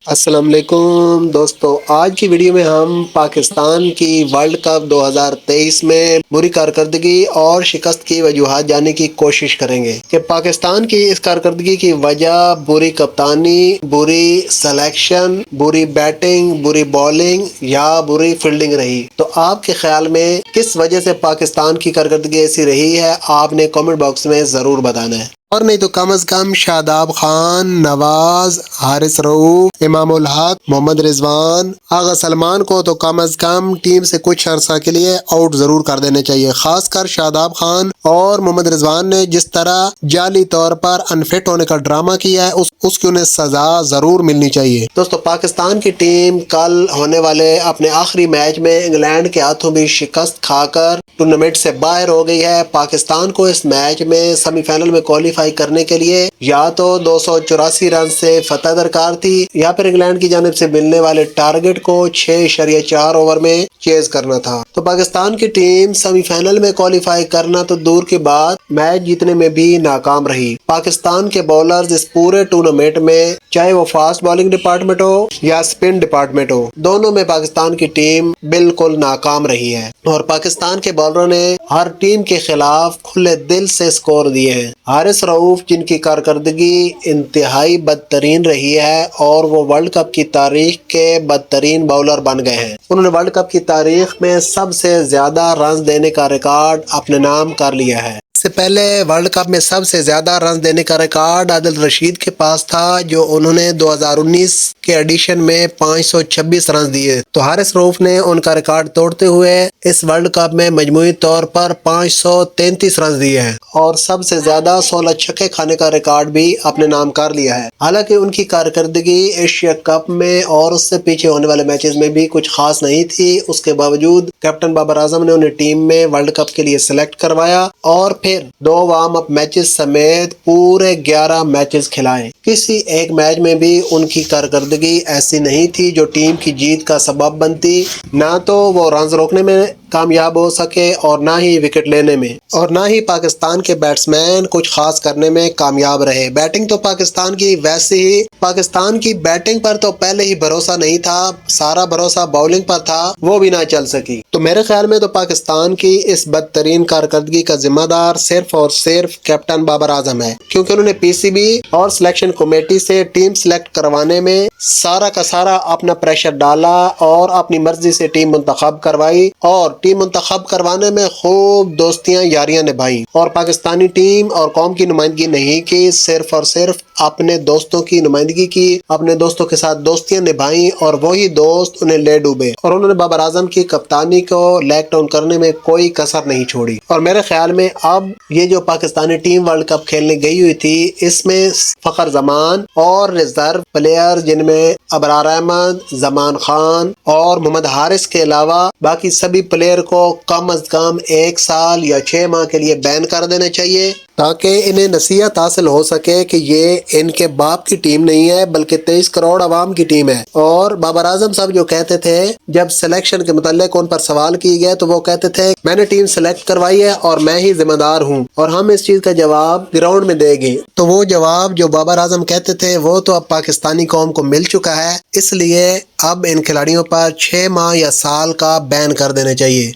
السلام علیکم دوستو، آج کی ویڈیو میں ہم پاکستان کی ورلڈ کپ 2023 میں بری کارکردگی اور شکست کی وجوہات جاننے کی کوشش کریں گے کہ پاکستان کی اس کارکردگی کی وجہ بری کپتانی، بری سلیکشن، بری بیٹنگ، بری بالنگ یا بری فیلڈنگ رہی۔ تو آپ کے خیال میں کس وجہ سے پاکستان کی کارکردگی ایسی رہی ہے؟ آپ نے کامنٹ باکس میں ضرور بتانا ہے، اور نہیں تو کم از کم شاداب خان، نواز، حارث رؤوف، امام الحق، محمد رضوان، آغا سلمان کو تو کم از کم ٹیم سے کچھ عرصہ کے لیے آؤٹ ضرور کر دینے چاہیے۔ خاص کر شاداب خان اور محمد رضوان نے جس طرح جعلی طور پر انفٹ ہونے کا ڈرامہ کیا ہے، اس کی انہیں سزا ضرور ملنی چاہیے۔ دوستو، پاکستان کی ٹیم کل ہونے والے اپنے آخری میچ میں انگلینڈ کے ہاتھوں بھی شکست کھا کر ٹورنامنٹ سے باہر ہو گئی ہے۔ پاکستان کو اس میچ میں سیمی فائنل میں کوالیفائی کرنے کے لیے یا تو 284 رن سے فتح درکار تھی یا پھر انگلینڈ کی جانب سے ملنے والے ٹارگٹ کو 6.4 اوور میں چیز کرنا تھا۔ تو پاکستان کی ٹیم سیمی فائنل میں کوالیفائی کرنا تو دور کی بات، میچ جیتنے میں بھی ناکام رہی۔ پاکستان کے بولرز اس پورے ٹورنامنٹ میں، چاہے وہ فاسٹ بالنگ ڈپارٹمنٹ ہو یا سپن ڈپارٹمنٹ ہو، دونوں میں پاکستان کی ٹیم بالکل ناکام رہی ہے، اور پاکستان کے بالروں نے ہر ٹیم کے خلاف کھلے دل سے سکور دیے ہیں۔ حارث رؤوف، جن کی کارکردگی انتہائی بدترین رہی ہے اور وہ ورلڈ کپ کی تاریخ کے بدترین باؤلر بن گئے ہیں، انہوں نے ورلڈ کپ کی تاریخ میں سب سے زیادہ رنز دینے کا ریکارڈ اپنے نام کر لیا ہے۔ اس سے پہلے ورلڈ کپ میں سب سے زیادہ رنز دینے کا ریکارڈ عادل رشید کے پاس تھا، جو انہوں نے 2019 کے ایڈیشن میں 526 رنز دیے۔ تو حارث رؤوف نے ان کا ریکارڈ توڑتے ہوئے اس ورلڈ کپ میں مجموعی طور پر 533 رنز دیے ہیں، اور سب سے زیادہ 16 چھکے کھانے کا ریکارڈ بھی اپنے نام کر لیا ہے۔ حالانکہ ان کی کارکردگی ایشیا کپ میں اور اس سے پیچھے ہونے والے میچز میں بھی کچھ خاص نہیں تھی، اس کے باوجود کیپٹن بابر اعظم نے انہیں ٹیم میں ورلڈ کپ کے لیے سلیکٹ کروایا اور پھر 2 وارم اپ میچز سمیت پورے 11 میچز کھلائے۔ کسی ایک میچ میں بھی ان کی کارکردگی ایسی نہیں تھی جو ٹیم کی جیت کا سبب بنتی، نہ تو وہ رنز روکنے میں کامیاب ہو سکے اور نہ ہی وکٹ لینے میں، اور نہ ہی پاکستان کے بیٹسمین کچھ خاص کرنے میں کامیاب رہے۔ بیٹنگ تو پاکستان کی ویسے ہی، پاکستان کی بیٹنگ پر تو پہلے ہی بھروسہ نہیں تھا، سارا بھروسہ باؤلنگ پر تھا، وہ بھی نہ چل سکی۔ تو میرے خیال میں تو پاکستان کی اس بدترین کارکردگی کا ذمہ دار صرف اور صرف کیپٹن بابر اعظم ہے، کیونکہ انہوں نے پی سی بی اور سلیکشن کمیٹی سے ٹیم سلیکٹ کروانے میں سارا کا سارا اپنا پریشر ڈالا اور اپنی مرضی سے ٹیم منتخب کروائی، اور ٹیم منتخب کروانے میں خوب دوستیاں یاریاں نبھائیں، اور پاکستانی ٹیم اور قوم کی نمائندگی نہیں کی، صرف اور صرف اپنے دوستوں کی نمائندگی کی، اپنے دوستوں کے ساتھ دوستیاں نبھائیں، اور وہی دوست انہیں لے ڈوبے، اور انہوں نے بابر اعظم کی کپتانی کو لیگ ڈاؤن کرنے میں کوئی کسر نہیں چھوڑی۔ اور میرے خیال میں اب یہ جو پاکستانی ٹیم ورلڈ کپ کھیلنے گئی ہوئی تھی، اس میں فخر زمان اور ریزرو پلیئر جن میں ابرار احمد، زمان خان اور محمد حارث کے علاوہ باقی سبھی پلیئر کو کم از کم 1 سال یا 6 ماہ کے لیے بین کر دینے چاہیے، تاکہ انہیں نصیحت حاصل ہو سکے کہ یہ ان کے باپ کی ٹیم نہیں ہے بلکہ 23 کروڑ عوام کی ٹیم ہے۔ اور بابر اعظم صاحب جو کہتے تھے، جب سلیکشن کے متعلق ان پر سوال کیے گئے تو وہ کہتے تھے میں نے ٹیم سلیکٹ کروائی ہے اور میں ہی ذمہ دار ہوں، اور ہم اس چیز کا جواب گراؤنڈ میں دیں گے۔ تو وہ جواب جو بابر اعظم کہتے تھے وہ تو اب پاکستانی قوم کو مل چکا ہے، اس لیے اب ان کھلاڑیوں پر 6 ماہ یا سال کا بین کر دینے چاہیے۔